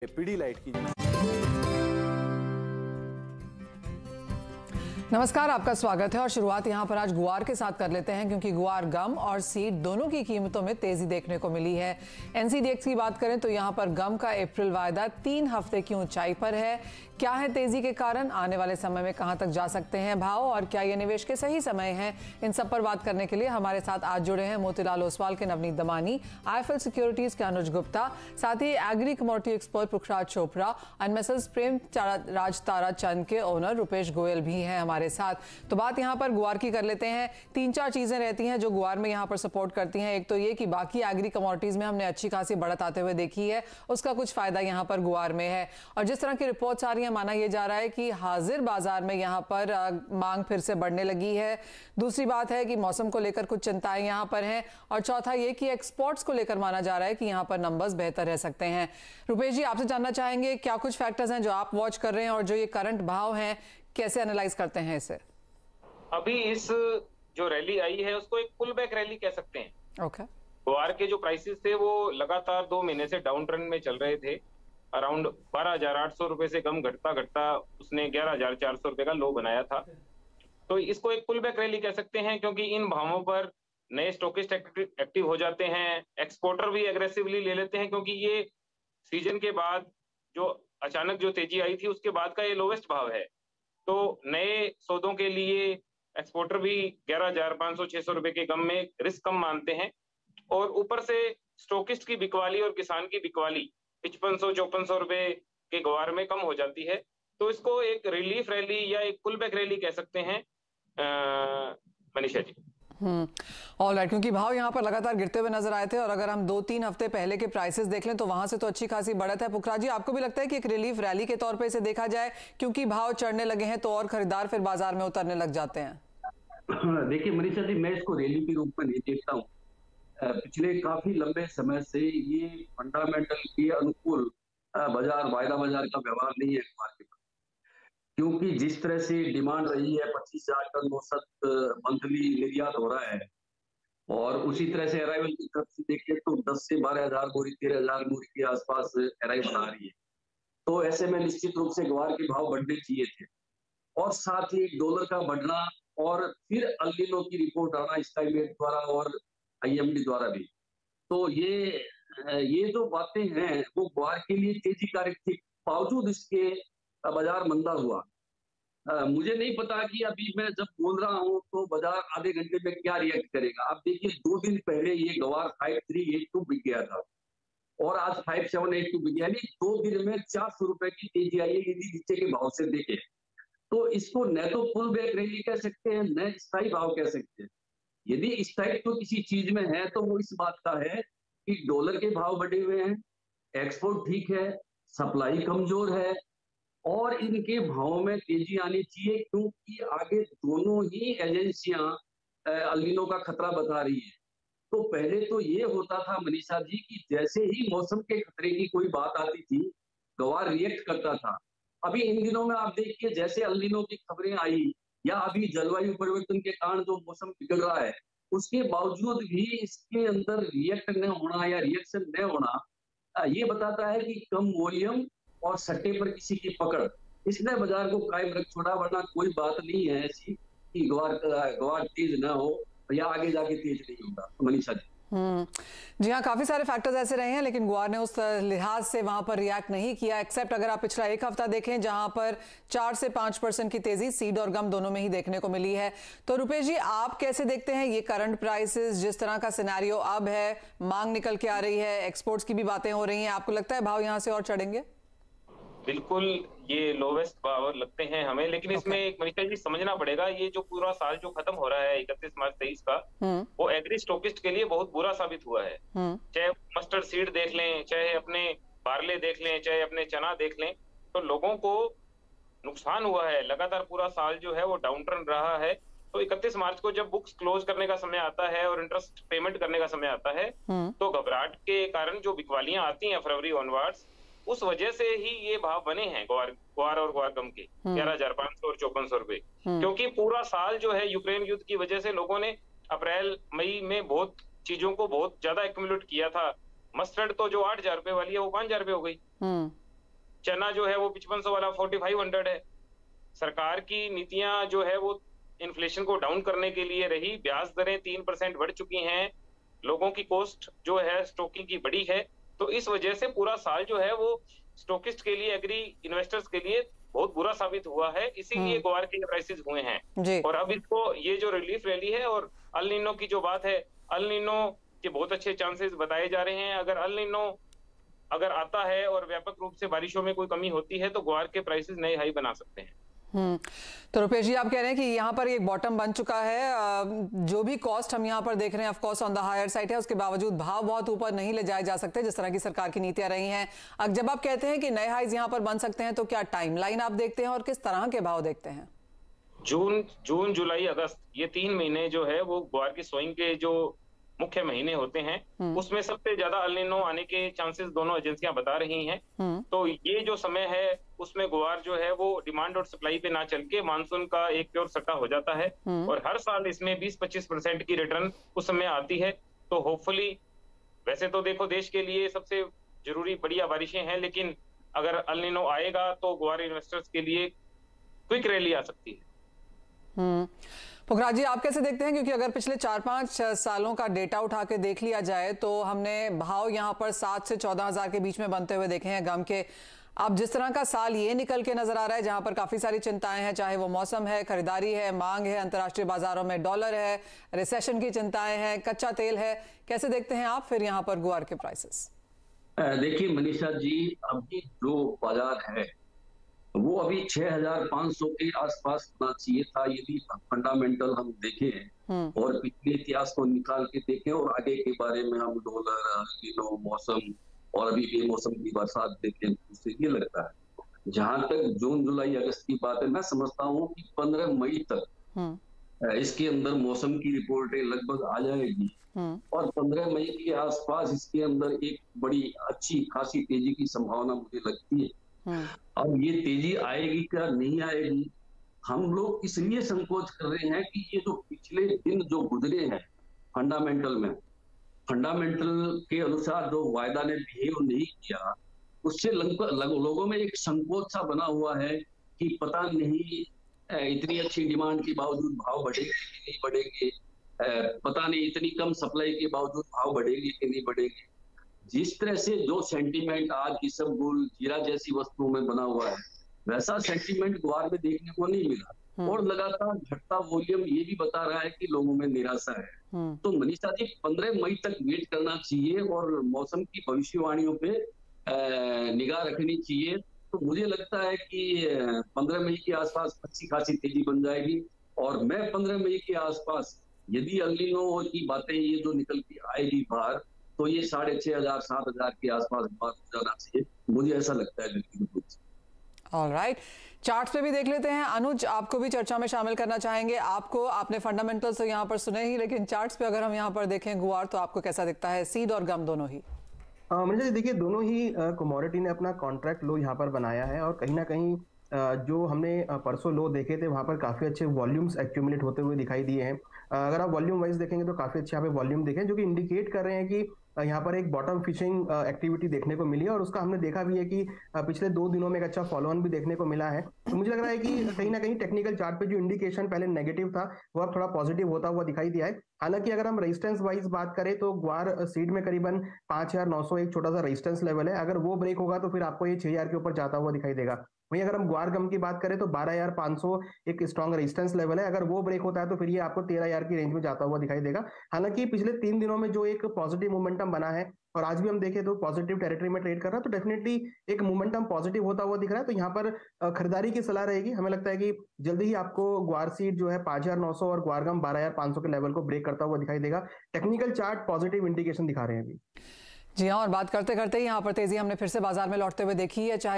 पीडीलाइट की। नमस्कार, आपका स्वागत है और शुरुआत यहां पर आज गुआर के साथ कर लेते हैं क्योंकि गुआर गम और सीड दोनों की कीमतों में तेजी देखने को मिली है। एनसीडीएक्स की बात करें तो यहां पर गम का अप्रैल वायदा 3 हफ्ते की ऊंचाई पर है। क्या है तेजी के कारण, आने वाले समय में कहां तक जा सकते हैं भाव और क्या ये निवेश के सही समय है, इन सब पर बात करने के लिए हमारे साथ आज जुड़े हैं मोतीलाल ओसवाल के नवनीत दमानी, आईएफएल सिक्योरिटीज के अनुज गुप्ता, साथ ही एग्री कमोडिटी एक्सपर्ट पुखराज चोपड़ा, अनमेसर्स प्रेम राज तारा चंद के ओनर रुपेश गोयल भी हैं हमारे साथ। तो बात यहां पर गुआर की कर लेते हैं। 3-4 चीजें रहती हैं जो गुआर में यहां पर सपोर्ट करती हैं। एक तो ये कि बाकी एग्री कमोडिटीज में हमने अच्छी खासी बढ़त आते हुए देखी है, उसका कुछ फायदा यहां पर गुआर में है। और जिस तरह की रिपोर्ट्स आ रही है, माना यह जा रहा है कि हाजिर बाजार में यहां पर मांग फिर से बढ़ने लगी है। दूसरी बात है कि मौसम को लेकर कुछ चिंताएं यहां पर हैं और चौथा ये कि एक्सपोर्ट्स को लेकर माना जा रहा है कि यहां पर नंबर्स बेहतर रह सकते हैं। रुपेश जी, आपसे जानना चाहेंगे क्या कुछ फैक्टर्स हैं जो आप वॉच कर रहे हैं और जो ये करंट भाव हैं कैसे एनालाइज करते हैं इसे? अभी इस जो रैली आई है उसको एक पुल बैक रैली कह सकते हैं। ओके। गुआर के जो प्राइसेस थे वो लगातार 2 महीने से डाउन ट्रेंड में चल रहे थे। अराउंड 12,800 रुपए से कम घटता घटता उसने 11,400 रुपए का लो बनाया था। तो इसको एक पुल बैक रैली कह सकते हैं क्योंकि इन भावों पर नए स्टॉकिस्ट एक्टिव हो जाते हैं, एक्सपोर्टर भी एग्रेसिवली ले लेते हैं क्योंकि ये सीजन के बाद जो अचानक जो तेजी आई थी उसके बाद का ये लोवेस्ट भाव है। तो नए सौदों के लिए एक्सपोर्टर भी 11,500-600 रुपए के गम में रिस्क कम मानते हैं और ऊपर से स्टॉकिस्ट की बिकवाली और किसान की बिकवाली 5500-5400 रुपए के गुआर में कम हो जाती है। तो इसको एक रिलीफ रैली या एक पुल बैक रैली कह सकते हैं मनीषा जी। ऑलराइट, क्योंकि भाव यहाँ पर लगातार गिरते हुए नजर आए थे और अगर हम 2-3 हफ्ते पहले के प्राइसेस देख लें तो वहां से तो अच्छी खासी बढ़त है। पुखराज जी, आपको भी लगता है कि एक रिलीफ रैली के तौर पे इसे देखा जाए क्योंकि भाव चढ़ने लगे हैं तो और खरीदार फिर बाजार में उतरने लग जाते हैं? देखिए मनीषा जी, मैं इसको रैली के रूप में नहीं देखता हूँ। पिछले काफी लंबे समय से ये फंडामेंटल के अनुकूल वायदा बाजार का व्यवहार नहीं है मार्केट में, क्योंकि जिस तरह से डिमांड रही है 25,000 टन औसत मंथली निर्यात हो रहा है और उसी तरह से अराइवल की तरफ से देखें तो 10 से 12,000 बोरी 13,000 बोरी के आसपास अराइवल आ रही है। तो ऐसे में निश्चित रूप से गुआर के भाव बढ़ने चाहिए थे और साथ ही डॉलर का बढ़ना और फिर अल नीनो की रिपोर्ट आना स्काईमेट द्वारा और आईएमडी द्वारा भी। तो ये जो बातें हैं वो गुआर के लिए तेजी कारक थी, बावजूद इसके बाजार मंदा हुआ। मुझे नहीं पता कि अभी मैं जब बोल रहा हूं तो बाजार आधे घंटे में क्या रिएक्ट करेगा। आप देखिए 2 दिन पहले ये गुआर 5382 बिक गया था और आज 5782 बिक गया, यानी 2 दिन में 400 रुपए की तेजी आई है यदि नीचे के भाव से देखें। तो इसको न तो पुल बैक रैली कह सकते हैं न स्थायी भाव कह सकते हैं। यदि स्थायित्व तो किसी चीज में है तो वो इस बात का है कि डॉलर के भाव बढ़े हुए हैं, एक्सपोर्ट ठीक है, सप्लाई कमजोर है और इनके भाव में तेजी आनी चाहिए क्योंकि आगे दोनों ही एजेंसियां अल नीनो का खतरा बता रही है। तो पहले तो ये होता था मनीषा जी कि जैसे ही मौसम के खतरे की कोई बात आती थी गुआर रिएक्ट करता था। अभी इन दिनों में आप देखिए जैसे अल नीनो की खबरें आई या अभी जलवायु परिवर्तन के कारण जो मौसम बिगड़ रहा है उसके बावजूद भी इसके अंदर रिएक्ट न होना या रिएक्शन न होना ये बताता है कि कम वॉल्यूम और सट्टे पर किसी की पकड़ इसने बाजार को कायम रख छोड़ा, वरना कोई बात नहीं है ऐसी कि गुआर तेज ना हो या आगे जाके तेज नहीं होगा। मनीषा जी। जी हाँ, काफी सारे फैक्टर्स ऐसे रहे हैं लेकिन गुआर ने उस लिहाज से वहां पर रिएक्ट नहीं किया, एक्सेप्ट अगर आप पिछला एक हफ्ता देखें जहां पर 4 से 5% की तेजी सीड और गम दोनों में ही देखने को मिली है। तो रुपेश जी, आप कैसे देखते हैं ये करंट प्राइसेस, जिस तरह का सिनेरियो अब है, मांग निकल के आ रही है, एक्सपोर्ट्स की भी बातें हो रही हैं, आपको लगता है भाव यहां से और चढ़ेंगे? बिल्कुल, ये लोवेस्ट पावर लगते हैं हमें, लेकिन इसमें एक मनीषा जी समझना पड़ेगा ये जो पूरा साल जो खत्म हो रहा है 31 मार्च 23 का, वो एग्री स्टॉकिस्ट के लिए बहुत बुरा साबित हुआ है। चाहे मस्टर्ड सीड देख लें, चाहे अपने बार्ले देख लें, चाहे अपने चना देख लें, तो लोगों को नुकसान हुआ है। लगातार पूरा साल जो है वो डाउन ट्रेंड रहा है। तो 31 मार्च को जब बुक्स क्लोज करने का समय आता है और इंटरेस्ट पेमेंट करने का समय आता है तो घबराहट के कारण जो बिकवालियां आती हैं फरवरी ऑनवर्ड्स, उस वजह से ही ये भाव बने हैं गुआर और गुआर गम के 11,500 और 5400 रुपए। क्योंकि पूरा साल जो है यूक्रेन युद्ध की वजह से लोगों ने अप्रैल मई में बहुत चीजों को बहुत ज्यादा एक्यूमुलेट किया था। मस्टर्ड तो जो 8,000 रुपए वाली है वो 5,000 रुपए हो गई। चना जो है वो 5500 वाला 4500 है। सरकार की नीतियां जो है वो इन्फ्लेशन को डाउन करने के लिए रही, ब्याज दरें 3% बढ़ चुकी हैं, लोगों की कॉस्ट जो है स्टॉकिंग की बढ़ी है, तो इस वजह से पूरा साल जो है वो स्टॉकिस्ट के लिए, एग्री इन्वेस्टर्स के लिए बहुत बुरा साबित हुआ है, इसीलिए ग्वार के प्राइसेस हुए हैं। और अब इसको ये जो रिलीफ रैली है और अल नीनो की जो बात है, अल नीनो के बहुत अच्छे चांसेस बताए जा रहे हैं। अगर अल नीनो अगर आता है और व्यापक रूप से बारिशों में कोई कमी होती है तो ग्वार के प्राइसेस नए हाई बना सकते हैं। तो रुपेश जी, आप कह रहे हैं कि यहाँ पर एक बॉटम बन चुका है। जो भी कॉस्ट हम यहाँ पर देख रहे हैं of course on the higher side है, उसके बावजूद भाव बहुत ऊपर नहीं ले जाए जा सकते जिस तरह की सरकार की नीतियां रही हैं। अब जब आप कहते हैं कि नए हाइज यहाँ पर बन सकते हैं तो क्या टाइमलाइन आप देखते हैं और किस तरह के भाव देखते हैं? जून जुलाई अगस्त ये 3 महीने जो है वो ग्वार की सोइंग के जो मुख्य महीने होते हैं, उसमें सबसे ज्यादा अल नीनो आने के चांसेस दोनों एजेंसियां बता रही हैं। तो ये जो समय है उसमें ग्वार जो है वो डिमांड और सप्लाई पे ना चल के मानसून का एक प्योर सट्टा हो जाता है और हर साल इसमें 20-25% की रिटर्न उस समय आती है। तो होपफुली, वैसे तो देखो देश के लिए सबसे जरूरी बढ़िया बारिशें हैं, लेकिन अगर अल नीनो आएगा तो ग्वार इन्वेस्टर्स के लिए क्विक रैली आ सकती है। पुखराज जी, आप कैसे देखते हैं? क्योंकि अगर पिछले 4-5 सालों का डेटा उठा के देख लिया जाए तो हमने भाव यहाँ पर 7 से 14 हजार के बीच में बनते हुए देखे हैं गम के। अब जिस तरह का साल ये निकल के नजर आ रहा है जहां पर काफी सारी चिंताएं हैं, चाहे वो मौसम है, खरीदारी है, मांग है, अंतर्राष्ट्रीय बाजारों में डॉलर है, रिसेशन की चिंताएं हैं, कच्चा तेल है, कैसे देखते हैं आप फिर यहाँ पर ग्वार के प्राइसेस? देखिए मनीषा जी, अभी जो बाजार है वो अभी 6500 के आसपास होना चाहिए था यदि फंडामेंटल हम देखें और पिछले इतिहास को निकाल के देखें और आगे के बारे में हम डॉलर, मौसम और अभी बेमौसम की बरसात देखें, उससे ये लगता है। जहां तक जून जुलाई अगस्त की बात है, मैं समझता हूँ कि 15 मई तक इसके अंदर मौसम की रिपोर्टें लगभग आ जाएगी और 15 मई के आसपास इसके अंदर एक बड़ी अच्छी खासी तेजी की संभावना मुझे लगती है। अब ये तेजी आएगी क्या नहीं आएगी, हम लोग इसलिए संकोच कर रहे हैं कि ये जो पिछले दिन जो गुजरे हैं फंडामेंटल के अनुसार जो वायदा ने बिहेव नहीं किया, उससे लोगों में एक संकोच सा बना हुआ है कि पता नहीं इतनी अच्छी डिमांड के बावजूद भाव बढ़ेंगे कि नहीं बढ़ेंगे, पता नहीं इतनी कम सप्लाई के बावजूद भाव बढ़ेंगे कि नहीं बढ़ेंगे। जिस तरह से जो सेंटीमेंट आज इसबगोल, जीरा जैसी वस्तुओं में बना हुआ है, वैसा सेंटीमेंट ग्वार में देखने को नहीं मिला और लगातार घटता वॉल्यूम ये भी बता रहा है कि लोगों में निराशा है। तो मनीषा जी, 15 मई तक वेट करना चाहिए और मौसम की भविष्यवाणियों पे निगाह रखनी चाहिए। तो मुझे लगता है कि 15 मई के आसपास अच्छी खासी तेजी बन जाएगी और मैं 15 मई के आसपास यदि अल नीनो की बातें ये जो निकल के आएगी बाहर, तो ये 6500-7000 के आसपास बात हो जाना चाहिए, मुझे ऐसा लगता है। ऑलराइट, चार्ट्स पे भी देख लेते हैं। अनुज, आपको भी चर्चा में शामिल करना चाहेंगे। आपने फंडामेंटल्स तो यहाँ पर सुने ही, लेकिन चार्ट्स पे अगर हम यहाँ पर देखें गुआर, तो आपको कैसा दिखता है? सीड और गम दोनों ही मुझे देखिए, दोनों ही कमोडिटी ने अपना कॉन्ट्रैक्ट लो यहाँ पर बनाया है और कहीं ना कहीं जो हमने परसों लो देखे थे वहां पर काफी अच्छे वॉल्यूम्स एक्यूमुलेट होते हुए दिखाई दिए हैं। अगर आप वॉल्यूम वाइज देखेंगे तो काफी अच्छे यहाँ पे वॉल्यूम देखें, जो कि इंडिकेट कर रहे हैं कि यहाँ पर एक बॉटम फिशिंग एक्टिविटी देखने को मिली है और उसका हमने देखा भी है कि पिछले 2 दिनों में एक अच्छा फॉलो ऑन भी देखने को मिला है। तो मुझे लग रहा है कि कहीं ना कहीं टेक्निकल चार्ट पे जो इंडिकेशन पहले नेगेटिव था वो अब थोड़ा पॉजिटिव होता हुआ दिखाई दिया है। हालांकि अगर हम रेजिस्टेंस वाइज बात करें तो ग्वार सीड में करीबन 5900 एक छोटा सा रेजिस्टेंस लेवल है, अगर वो ब्रेक होगा तो फिर आपको ये 6000 के ऊपर जाता हुआ दिखाई देगा। वहीं अगर हम ग्वार गम की बात करें तो 12500 एक स्ट्रॉन्ग रेजिस्टेंस लेवल है, अगर वो ब्रेक होता है तो फिर ये आपको 13000 की रेंज में जाता हुआ दिखाई देगा। हालांकि पिछले 3 दिनों में जो एक पॉजिटिव मोमेंटम बना है और आज भी हम देखें तो पॉजिटिव टेरिटरी में ट्रेड कर रहा है, तो डेफिनेटली एक मोमेंटम पॉजिटिव होता हुआ दिख रहा है। तो यहाँ पर खरीदारी की सलाह रहेगी। हमें लगता है कि जल्दी ही आपको ग्वार सीड जो है 5900 और ग्वार गम 12500 के लेवल को ब्रेक करता हुआ दिखाई देगा। टेक्निकल चार्ट पॉजिटिव इंडिकेशन दिखा रहे हैं अभी। जी हाँ, और बात करते करते ही यहाँ पर तेजी हमने फिर से बाजार में लौटते हुए देखी है, चाहे